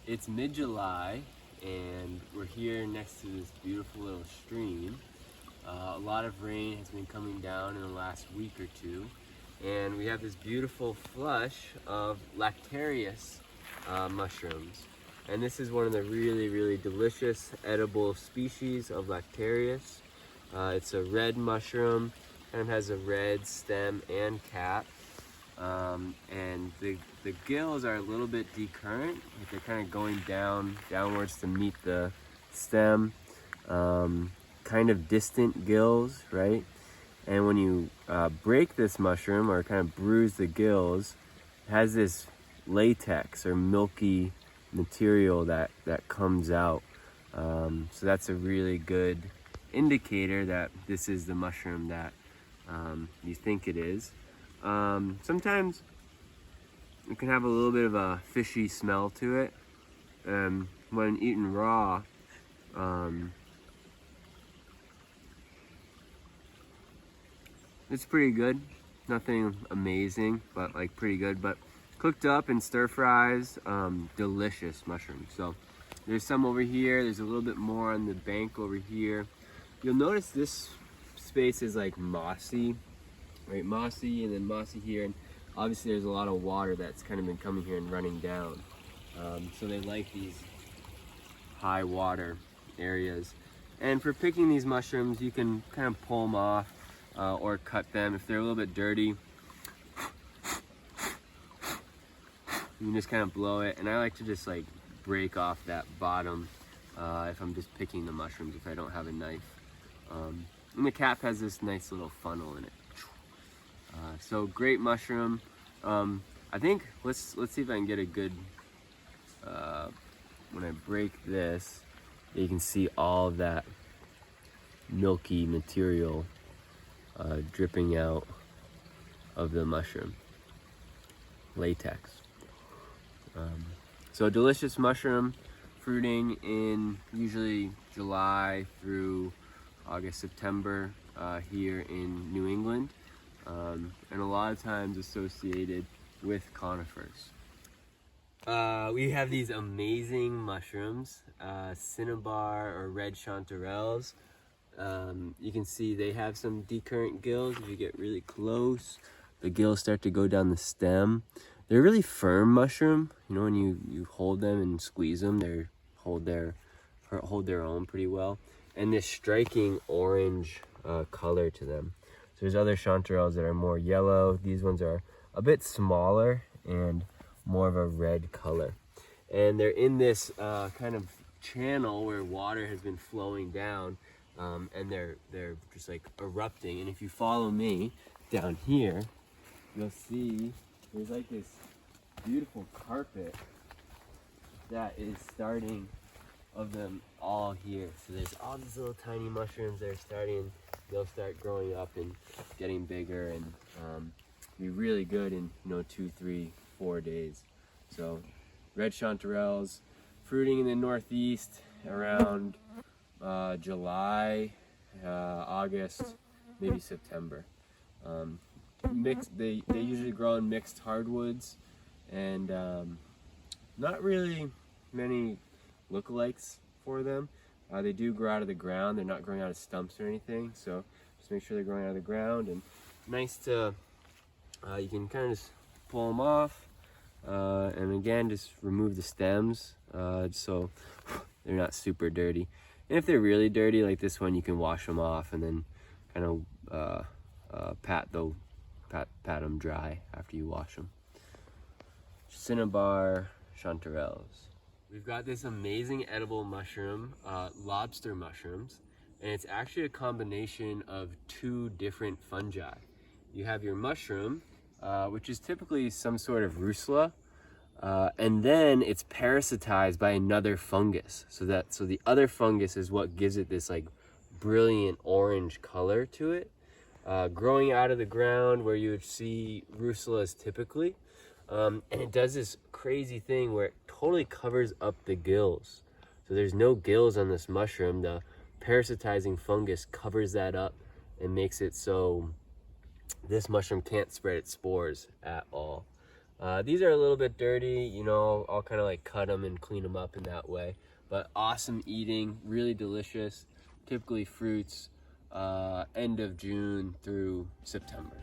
It's mid-July and we're here next to this beautiful little stream. A lot of rain has been coming down in the last week or two, and we have this beautiful flush of Lactarius mushrooms. And this is one of the really delicious edible species of Lactarius. It's a red mushroom, kind of has a red stem and cap. And the gills are a little bit decurrent, like they're kind of going downwards to meet the stem. Kind of distant gills, right? And when you break this mushroom or kind of bruise the gills, it has this latex or milky material that comes out. So that's a really good indicator that this is the mushroom that you think it is. Sometimes it can have a little bit of a fishy smell to it. When eaten raw, it's pretty good. Nothing amazing, but like pretty good. But cooked up in stir fries, delicious mushrooms. So there's some over here. There's a little bit more on the bank over here. You'll notice this space is like mossy, right? Mossy and then mossy here. And obviously there's a lot of water that's kind of been coming here and running down. So they like these high water areas. And for picking these mushrooms, you can kind of pull them off or cut them. If they're a little bit dirty, you can just kind of blow it. And I like to just like break off that bottom if I'm just picking the mushrooms, if I don't have a knife. And the cap has this nice little funnel in it. So great mushroom. I think let's see if I can get a good when I break this, you can see all of that milky material dripping out of the mushroom latex. So delicious mushroom, fruiting in usually July through August, September here in New England, and a lot of times associated with conifers. We have these amazing mushrooms, Cinnabar or red chanterelles. You can see they have some decurrent gills. If you get really close, the gills start to go down the stem. They're a really firm mushroom. You know, when you hold them and squeeze them, they hold their own pretty well. And this striking orange color to them. So there's other chanterelles that are more yellow. These ones are a bit smaller and more of a red color. And they're in this kind of channel where water has been flowing down, and they're just like erupting. And if you follow me down here, you'll see there's like this beautiful carpet that is starting of them all here. So there's all these little tiny mushrooms that are starting. They'll start growing up and getting bigger and be really good in 2, 3, 4 days. So red chanterelles fruiting in the northeast around July, August, maybe September. They usually grow in mixed hardwoods, and not really many lookalikes for them. They do grow out of the ground. They're not growing out of stumps or anything, so just make sure they're growing out of the ground. And nice to you can kind of just pull them off, and again just remove the stems so they're not super dirty. And if they're really dirty like this one, you can wash them off and then kind of pat them dry after you wash them. Cinnabar chanterelles. We've got this amazing edible mushroom, lobster mushrooms, and it's actually a combination of 2 different fungi. You have your mushroom, which is typically some sort of rusula, and then it's parasitized by another fungus. So the other fungus is what gives it this like brilliant orange color to it, growing out of the ground where you would see rusulas typically. And it does this crazy thing where it totally covers up the gills. So there's no gills on this mushroom. The parasitizing fungus covers that up and makes it so this mushroom can't spread its spores at all. These are a little bit dirty, you know, I'll kind of like cut them and clean them up in that way. But awesome eating, really delicious. Typically fruits end of June through September.